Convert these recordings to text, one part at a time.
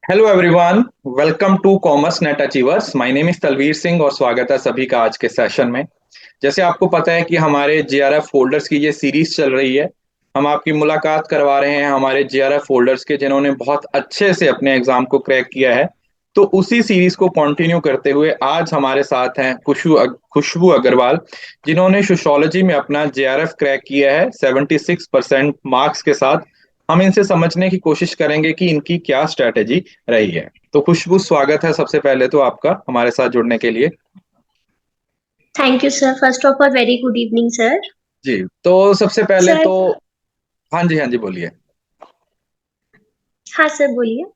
Hello everyone. Welcome to commerce net achievers. My name is Talvir Singh और स्वागत है सभी का आज के सेशन में। जैसे आपको पता है कि हमारे जेआरएफ होल्डर्स की ये सीरीज चल रही है। हम आपकी मुलाकात करवा रहे हैं हमारे जेआरएफ होल्डर्स के जिन्होंने बहुत अच्छे से अपने एग्जाम को क्रैक किया है। तो उसी सीरीज को कंटिन्यू करते हुए आज हमारे साथ हैं खुशबू अग्रवाल, जिन्होंने सोशियोलॉजी में अपना जेआरएफ क्रैक किया है 76% मार्क्स के साथ। हम इनसे समझने की कोशिश करेंगे कि इनकी क्या स्ट्रैटेजी रही है। तो खुशबू, स्वागत है सबसे पहले तो आपका हमारे साथ जुड़ने के लिए। Thank you sir. First of all very good evening sir. जी, तो सबसे पहले सर। तो हाँ जी, हाँ जी, बोलिए। हाँ सर बोलिए।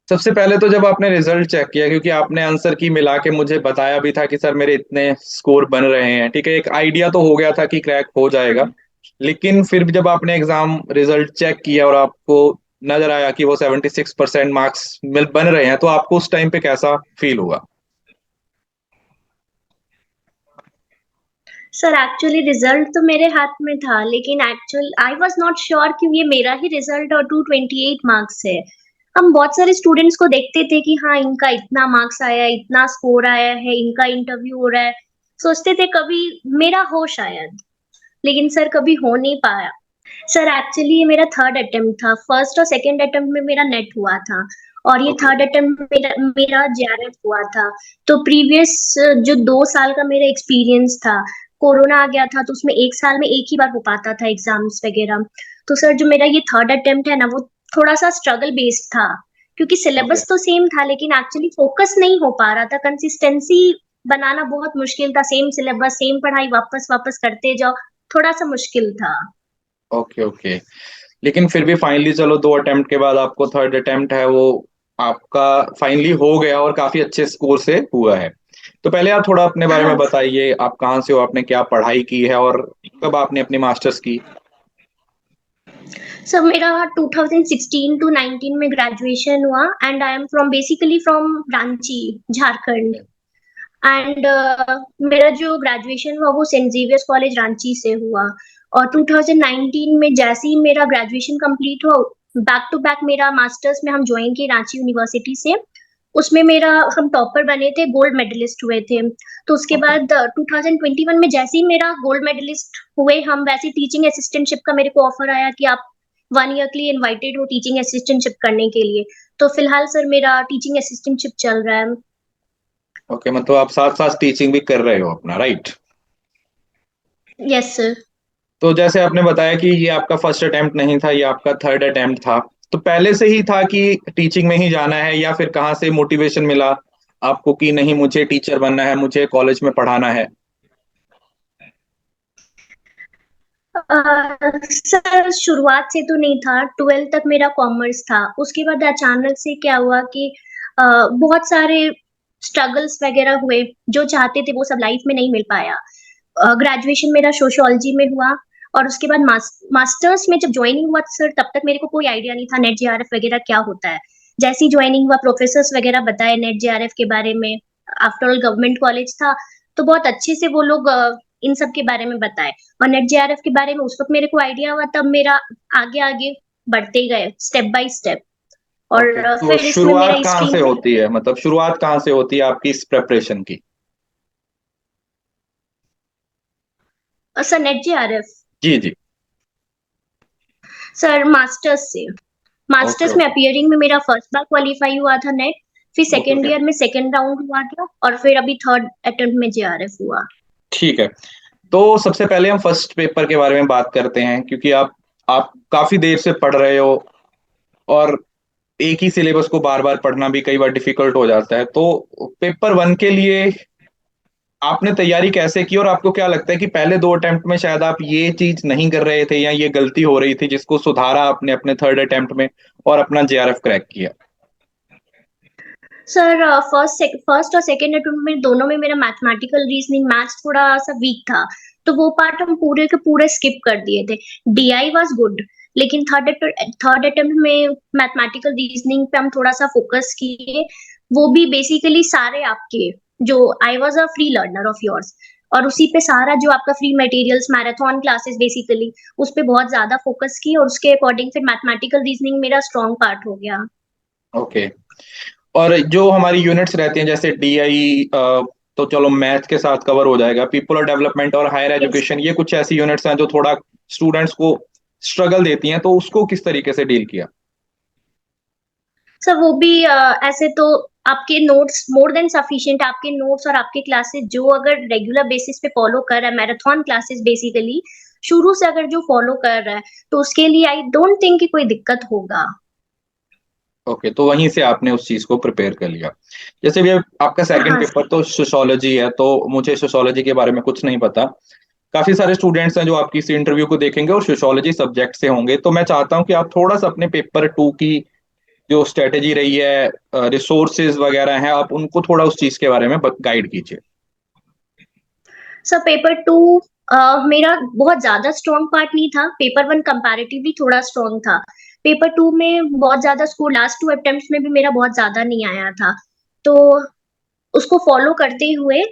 सबसे पहले तो जब आपने रिजल्ट चेक किया, क्योंकि आपने आंसर की मिला के मुझे बताया भी था कि सर मेरे इतने स्कोर बन रहे हैं, ठीक है, एक आइडिया तो हो गया था कि क्रैक हो जाएगा। लेकिन फिर भी जब आपने एग्जाम रिजल्ट चेक किया और आपको नजर आया कि वो 76% मार्क्स मिल बन रहे हैं, तो आपको उस टाइम पे कैसा फील हुआ? सर एक्चुअली रिजल्ट तो मेरे हाथ में था, लेकिन actual I was not sure कि ये मेरा ही रिजल्ट और 228 मार्क्स है। हम बहुत सारे स्टूडेंट्स को देखते थे कि हाँ इनका इतना मार्क्स आया है, इतना स्कोर आया है, इनका इंटरव्यू हो रहा है। सोचते थे कभी मेरा हो शायद, लेकिन सर कभी हो नहीं पाया। सर एक्चुअली ये मेरा थर्ड अटेम्प्ट था। फर्स्ट और सेकंड अटेम्प्ट में मेरा नेट हुआ था, और ये ओके। थर्ड अटेम्प्ट मेरा मेरा जेआरएफ हुआ था। तो प्रीवियस जो 2 साल का मेरा एक्सपीरियंस था, कोरोना आ गया था तो उसमें एक साल में एक ही बार हो पाता था एग्जाम्स वगैरह। तो सर जो मेरा ये थर्ड अटेम्प्ट है ना, वो थोड़ा सा स्ट्रगल बेस्ड था, क्योंकि ओके। सिलेबस तो सेम था लेकिन एक्चुअली फोकस नहीं हो पा रहा था। कंसिस्टेंसी बनाना बहुत मुश्किल था। सेम सिलेबस सेम पढ़ाई वापस वापस करते जाओ, थोड़ा सा मुश्किल था। ओके। ओके। लेकिन फिर भी फाइनली चलो, 2 अटेम्प्ट के बाद आपको थर्ड अटेम्प्ट है वो आपका फाइनली हो गया और काफी अच्छे स्कोर से हुआ है। तो पहले आप थोड़ा अपने बारे में हाँ बताइए, आप कहाँ से हो, आपने क्या पढ़ाई की है और कब आपने अपनी मास्टर्स की? सर, मेरा 2016 टू 19 में ग्रेजुएशन हुआ, and I am from basically from Ranchi, Jharkhand. And मेरा जो ग्रेजुएशन हुआ वो सेंट जेवियर्स कॉलेज रांची से हुआ। और 2019 में जैसे ही मेरा ग्रेजुएशन कंप्लीट हुआ, बैक टू बैक मेरा मास्टर्स में हम ज्वाइन किए रांची यूनिवर्सिटी से। उसमें मेरा हम टॉपर बने थे, गोल्ड मेडलिस्ट हुए थे। तो उसके ओके। बाद 2021 में जैसे ही मेरा गोल्ड मेडलिस्ट हुए हम, वैसे टीचिंग असिस्टेंटशिप का मेरे को ऑफर आया कि आप 1 ईयर के लिए इनवाइटेड हो टीचिंग असिस्टेंटशिप करने के लिए। तो फिलहाल सर मेरा टीचिंग असिस्टेंटशिप चल रहा है। ओके, मतलब आप साथ साथ टीचिंग भी कर रहे हो अपना, राइट? Yes sir. तो जैसे आपने बताया कि ये आपका फर्स्ट अटेम्प्ट नहीं था, ये आपका थर्ड अटेम्प्ट था। तो पहले से ही था कि टीचिंग में ही जाना है, या फिर कहाँ से मोटिवेशन मिला आपको कि नहीं मुझे टीचर बनना है, मुझे कॉलेज में पढ़ाना है? सर शुरुआत से तो नहीं था, 12th तक मेरा कॉमर्स था। उसके बाद अचानक से क्या हुआ कि बहुत सारे स्ट्रगल्स वगैरह हुए। जो चाहते थे वो सब लाइफ में नहीं मिल पाया। ग्रेजुएशन मेरा सोशियोलॉजी में हुआ, और उसके बाद मास्टर्स में जब ज्वाइनिंग हुआ सर, तब तक मेरे को कोई आइडिया नहीं था नेट जेआरएफ वगैरह क्या होता है। जैसी ज्वाइनिंग हुआ, प्रोफेसर्स वगैरह बताए नेट जेआरएफ के बारे में। आफ्टर ऑल गवर्नमेंट कॉलेज था, तो बहुत अच्छे से वो लोग इन सब के बारे में बताए। और नेट जेआरएफ के बारे में उस वक्त मेरे को आइडिया हुआ, तब मेरा आगे आगे बढ़ते गए स्टेप बाय स्टेप। और ओके, तो फिर इसमें मेरा शुरुआत कहाँ से स्ट्रीम होती है, मतलब शुरुआत कहाँ से होती है आपकी इस प्रेपरेशन की? सर नेट जेआरएफ जी जी। सर मास्टर्स से। ओके। मास्टर्स में ओके। अपियरिंग में मेरा फर्स्ट बार क्वालिफाई हुआ था नेट। फिर ओके। Second okay. ईयर में सेकेंड राउंड हुआ था, और फिर अभी थर्ड अटेम्प्ट में जेआरएफ हुआ। ठीक है। तो सबसे पहले हम फर्स्ट पेपर के बारे में बात करते हैं, क्योंकि आप काफी देर से पढ़ रहे हो और एक ही सिलेबस को बार बार पढ़ना भी कई बार डिफिकल्ट हो जाता है। तो पेपर वन के लिए आपने तैयारी कैसे की, और आपको क्या लगता है कि पहले 2 अटेम्प्ट में शायद आप ये चीज नहीं कर रहे थे या ये गलती हो रही थी जिसको सुधारा आपने अपने थर्ड अटेम्प्ट में और अपना जेआरएफ क्रैक किया? सर फर्स्ट और सेकेंड अटेम्प्ट में दोनों में मेरा मैथमेटिकल रीजनिंग मैथ्स थोड़ा सा वीक था। तो वो पार्ट हम पूरे के पूरे स्किप कर दिए थे। डीआई वाज गुड, लेकिन थर्ड अटेम्प्ट में मैथमेटिकल रीजनिंग पे हम थोड़ा सा फोकस किए। वो भी बेसिकली सारे आपके, जो I was a free learner of yours, और उसी पे सारा जो आपका free materials marathon classes basically उस पे बहुत ज्यादा फोकस की, और उसके अकॉर्डिंग फिर मैथमेटिकल रीजनिंग मेरा स्ट्रॉन्ग पार्ट हो गया। ओके। और जो हमारी यूनिट्स रहती हैं जैसे डीआई, तो चलो मैथ के साथ कवर हो जाएगा, पीपल और डेवलपमेंट और हायर यस एजुकेशन, ये कुछ ऐसी यूनिट्स हैं जो थोड़ा स्टूडेंट्स को स्ट्रगल देती हैं, तो उसको किस तरीके से डील किया? सर, वो भी ऐसे तो आपके नोट्स मोर देन सफिशिएंट, आपके नोट्स और आपके क्लासेस जो अगर रेगुलर बेसिस पे फॉलो कर रहा है, मैराथन क्लासेस बेसिकली शुरू से अगर जो फॉलो कर रहा है, तो उसके लिए आई डोंट थिंक कि कोई दिक्कत होगा। ओके, तो वहीं से आपने उस चीज को प्रिपेयर कर लिया। जैसे भी आपका सेकंड हाँ पेपर सर। तो सोशियोलॉजी है, तो मुझे सोशियोलॉजी के बारे में कुछ नहीं पता। काफी सारे स्टूडेंट्स हैं जो आपकी इस इंटरव्यू को देखेंगे और सोशियोलॉजी सब्जेक्ट से होंगे, तो मैं चाहता हूँ कि आप थोड़ा सा अपने पेपर टू की जो स्ट्रेटेजी रही है, रिसोर्सेज वगैरह हैं, आप उनको थोड़ा उस चीज के बारे में गाइड कीजिए। सर, पेपर टू मेरा बहुत ज्यादा स्ट्रॉन्ग पार्ट नहीं था, पेपर वन कंपैरेटिवली थोड़ा स्ट्रॉन्ग था। पेपर टू में बहुत ज्यादा स्कोर लास्ट टू अटेम्प्ट्स में भी मेरा बहुत ज्यादा नहीं आया था, तो उसको फॉलो करते हुए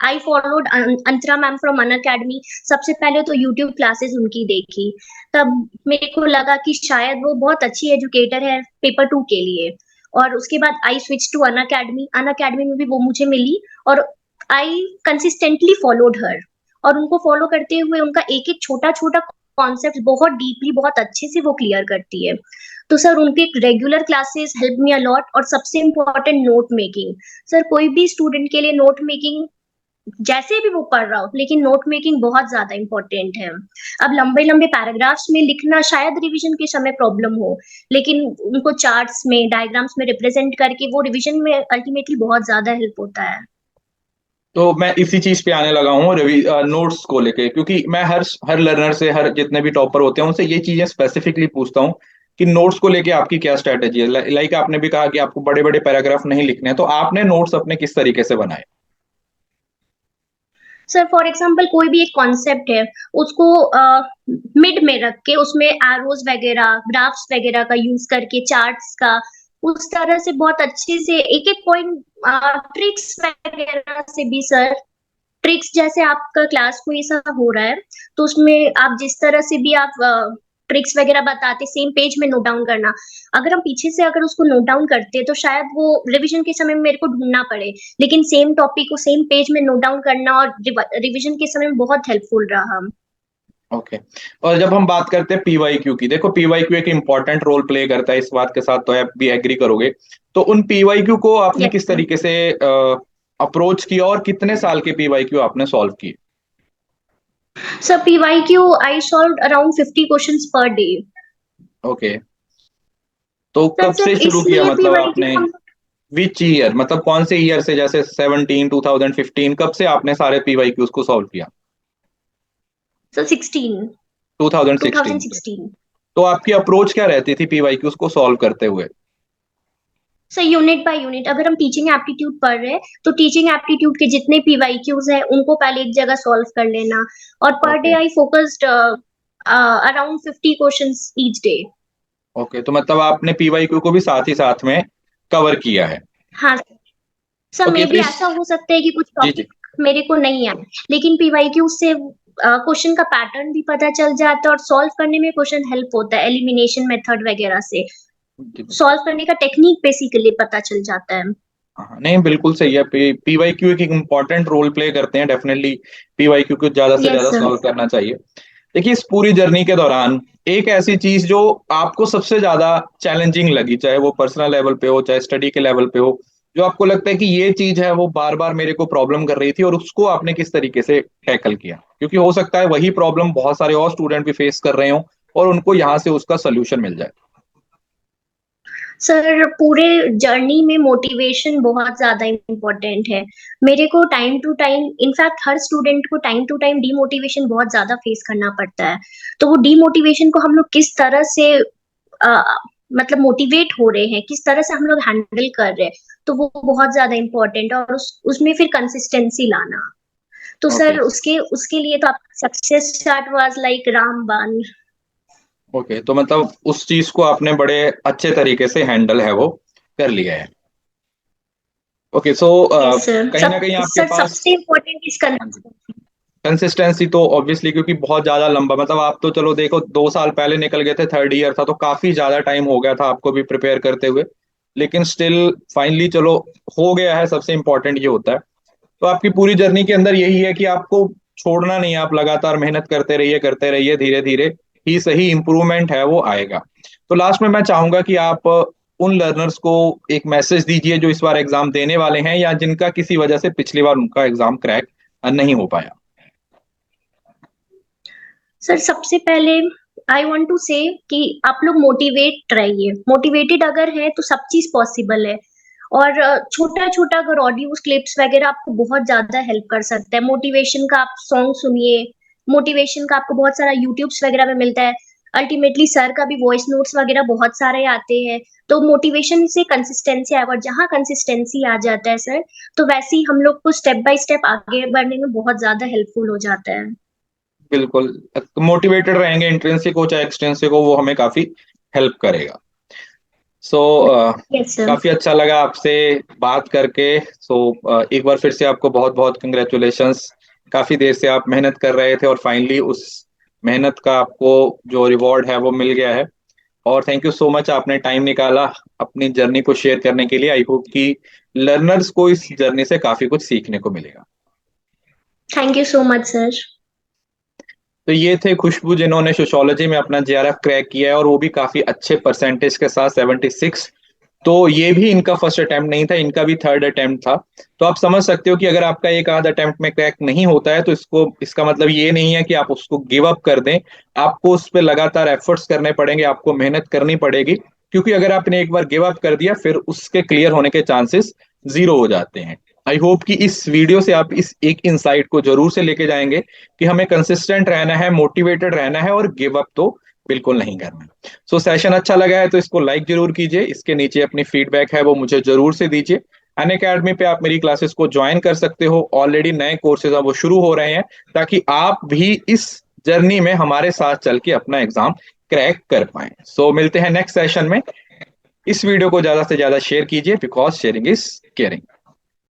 I followed Antara ma'am from Unacademy. सबसे पहले तो यूट्यूब क्लासेस उनकी देखी, तब मेरे को लगा कि शायद वो बहुत अच्छी एजुकेटर है पेपर टू के लिए। और उसके बाद I switch to Unacademy में भी वो मुझे मिली, और आई कंसिस्टेंटली फॉलोड हर। और उनको फॉलो करते हुए उनका एक एक छोटा छोटा कॉन्सेप्ट बहुत डीपली बहुत अच्छे से वो क्लियर करती है। तो सर, उनके regular classes help me a lot, और सबसे इम्पोर्टेंट नोट मेकिंग। सर, कोई भी स्टूडेंट के लिए नोट मेकिंग जैसे भी वो पढ़ रहा हो, लेकिन नोट मेकिंग बहुत ज्यादा इंपॉर्टेंट है। अब लंबे लंबे पैराग्राफ्स में लिखना शायद रिवीजन के समय प्रॉब्लम हो, लेकिन उनको चार्ट्स में डायग्राम्स में रिप्रेजेंट करके वो रिवीजन में अल्टीमेटली बहुत ज्यादा हेल्प होता है। तो मैं इसी चीज पे आने लगा हूँ, रवि, नोट्स को लेके, क्योंकि मैं हर हर लर्नर से, हर जितने भी टॉपर होते हैं उनसे ये चीजें स्पेसिफिकली पूछता हूँ कि नोट्स को लेके आपकी क्या स्ट्रेटेजी है। लाइक आपने भी कहा कि आपको बड़े बड़े पैराग्राफ नहीं लिखने हैं, तो आपने नोट्स अपने किस तरीके से बनाए? सर, फॉर एग्जाम्पल कोई भी एक कॉन्सेप्ट है, उसको मिड में रख के उसमें एरोज वगैरह ग्राफ्स वगैरह का यूज करके चार्ट्स का उस तरह से बहुत अच्छे से एक एक पॉइंट ट्रिक्स वगैरह से भी सर, ट्रिक्स जैसे आपका क्लास में ऐसा हो रहा है, तो उसमें आप जिस तरह से भी आप ट्रिक्स वगैरह बताते सेम पेज में नोट डाउन करना। अगर हम पीछे से अगर उसको नोट डाउन करते तो शायद वो रिवीजन के समय में मेरे को ढूंढना पड़े, लेकिन सेम टॉपिक को सेम पेज में नोट डाउन करना और रिवीजन के समय में बहुत हेल्पफुल रहा। ओके। और जब हम बात करते हैं पीवाईक्यू की, देखो पीवाईक्यू एक इंपॉर्टेंट रोल प्ले करता है इस बात के साथ, तो आप भी एग्री करोगे। तो उन पीवाईक्यू को आपने यस किस सर। तरीके से अप्रोच किया और कितने साल के पीवाईक्यू आपने सॉल्व किए? Sir, PYQ I solve around 50 questions per day. Okay. तो सर, कब से सिर्फ शुरू किया, इसलिए मतलब पीवाईक्यू आपने हम विच ईयर, मतलब कौन से ईयर से, जैसे 17, 2015, कब से आपने सारे पीवाईक्यूज को सॉल्व किया? सर 16, 2016 से। 2016। तो आपकी अप्रोच क्या रहती थी पीवाईक्यूज को सॉल्व करते हुए? सर, यूनिट बाय यूनिट अगर हम टीचिंग एप्टीट्यूड पढ़ रहे हैं, तो टीचिंग एप्टीट्यूड के जितने पीवाईक्यूज हैं उनको पहले एक जगह सॉल्व कर लेना। और per day okay. I focused around 50 questions each day. Okay, तो मतलब आपने पीवाईक्यू को भी साथ ही साथ में कवर किया है। हाँ सर, ओके, मे तो भी इस, ऐसा हो सकता है कि कुछ जी जी टॉपिक मेरे को नहीं आए, लेकिन पीवाईक्यू से क्वेश्चन का पैटर्न भी पता चल जाता है, और सॉल्व करने में क्वेश्चन हेल्प होता है एलिमिनेशन मेथड वगैरह से। जी बिल्कुल। सॉल्व करने का टेक्निक बेसिकली पता चल जाता है। हाँ नहीं, बिल्कुल सही है। पीवाईक्यू एक इम्पोर्टेंट रोल प्ले करते हैं डेफिनेटली। पीवाईक्यू को ज्यादा से यस ज्यादा सर। सॉल्व करना चाहिए। देखिए, इस पूरी जर्नी के दौरान एक ऐसी चीज जो आपको सबसे ज्यादा चैलेंजिंग लगी, चाहे वो पर्सनल लेवल पे हो चाहे स्टडी के लेवल पे हो, जो आपको लगता है कि ये चीज है वो बार बार मेरे को प्रॉब्लम कर रही थी, और उसको आपने किस तरीके से टैकल किया? क्योंकि हो सकता है वही प्रॉब्लम बहुत सारे और स्टूडेंट भी फेस कर रहे हो और उनको यहाँ से उसका सोल्यूशन मिल जाए। सर, पूरे जर्नी में मोटिवेशन बहुत ज्यादा इम्पोर्टेंट है। मेरे को टाइम टू टाइम, इनफैक्ट हर स्टूडेंट को टाइम टू टाइम डीमोटिवेशन बहुत ज्यादा फेस करना पड़ता है। तो वो डीमोटिवेशन को हम लोग किस तरह से मतलब मोटिवेट हो रहे हैं, किस तरह से हम लोग हैंडल कर रहे हैं, तो वो बहुत ज्यादा इम्पोर्टेंट है। और उसमें फिर कंसिस्टेंसी लाना, तो ओके। सर उसके उसके लिए तो आप success chart was like Ramban. Okay, तो मतलब उस चीज को आपने बड़े अच्छे तरीके से हैंडल है वो कर लिया है। Okay, so yes sir. कहीं ना सब कहीं आपके सर पास, सबसे इम्पोर्टेंट इज हाँ जी, कंसिस्टेंसी। कंसिस्टेंसी तो ऑब्वियसली, क्योंकि बहुत ज्यादा लंबा, मतलब आप तो चलो देखो 2 साल पहले निकल गए थे, थर्ड ईयर था, तो काफी ज्यादा टाइम हो गया था आपको भी प्रिपेयर करते हुए, लेकिन स्टिल फाइनली चलो हो गया है, सबसे इम्पोर्टेंट ये होता है। तो आपकी पूरी जर्नी के अंदर यही है कि आपको छोड़ना नहीं है, आप लगातार मेहनत करते रहिए, धीरे धीरे ही सही इम्प्रूवमेंट है वो आएगा। तो लास्ट में मैं चाहूंगा कि आप उन लर्नर्स को एक मैसेज दीजिए जो इस बार एग्जाम देने वाले हैं या जिनका किसी वजह से पिछली बार उनका एग्जाम क्रैक नहीं हो पाया। सर सबसे पहले आई वांट टू से कि आप लोग मोटिवेट रहिए, मोटिवेटेड अगर है तो सब चीज पॉसिबल है। और छोटा छोटा अगर ऑडियोज क्लिप्स वगैरह आपको बहुत ज्यादा हेल्प कर सकता है। मोटिवेशन का आप सॉन्ग सुनिए, मोटिवेशन का आपको बहुत सारा यूट्यूब्स वगैरह में मिलता है। अल्टीमेटली सर का भी वॉइस नोट्स वगैरह बहुत सारे आते हैं। तो मोटिवेशन से कंसिस्टेंसी आएगा, और जहाँ कंसिस्टेंसी आ जाता है सर, तो वैसे ही हम लोग को स्टेप बाय स्टेप आगे बढ़ने में बहुत ज्यादा हेल्पफुल हो जाता है। बिल्कुल, मोटिवेटेड रहेंगे, इंट्रिंसिक हो चाहे एक्सट्रिंसिक हो, वो हमें काफी हेल्प करेगा। So yes sir. काफी अच्छा लगा आपसे बात करके। एक बार फिर से आपको बहुत बहुत कंग्रेचुलेशंस। काफी देर से आप मेहनत कर रहे थे और फाइनली उस मेहनत का आपको जो रिवॉर्ड है वो मिल गया है। और थैंक यू सो मच, आपने टाइम निकाला अपनी जर्नी को शेयर करने के लिए। आई होप कि लर्नर्स को इस जर्नी से काफी कुछ सीखने को मिलेगा। Thank you so much sir. तो ये थे खुशबू, जिन्होंने सोशियोलॉजी में अपना जेआरएफ क्रैक किया है, और वो भी काफी अच्छे परसेंटेज के साथ, 76। तो ये भी इनका फर्स्ट अटेम्प्ट नहीं था, इनका भी थर्ड अटेम्प्ट था। तो आप समझ सकते हो कि अगर आपका एक आध अटेम्प्ट में क्रैक नहीं होता है तो इसका मतलब ये नहीं है कि आप उसको गिव अप कर दें। आपको उस पर लगातार एफर्ट्स करने पड़ेंगे, आपको मेहनत करनी पड़ेगी, क्योंकि अगर आपने एक बार गिव अप कर दिया फिर उसके क्लियर होने के चांसेस जीरो हो जाते हैं। आई होप कि इस वीडियो से आप इस एक इंसाइट को जरूर से लेके जाएंगे कि हमें कंसिस्टेंट रहना है, मोटिवेटेड रहना है, और गिव अप तो बिल्कुल नहीं करना। सेशन अच्छा लगा है तो इसको लाइक जरूर कीजिए, इसके नीचे अपनी फीडबैक है वो मुझे जरूर से दीजिए। अन अकेडमी पे आप मेरी क्लासेस को ज्वाइन कर सकते हो, ऑलरेडी नए कोर्सेज अब वो शुरू हो रहे हैं, ताकि आप भी इस जर्नी में हमारे साथ चल के अपना एग्जाम क्रैक कर पाए। मिलते हैं नेक्स्ट सेशन में। इस वीडियो को ज्यादा से ज्यादा शेयर कीजिए, बिकॉज शेयरिंग इज केयरिंग।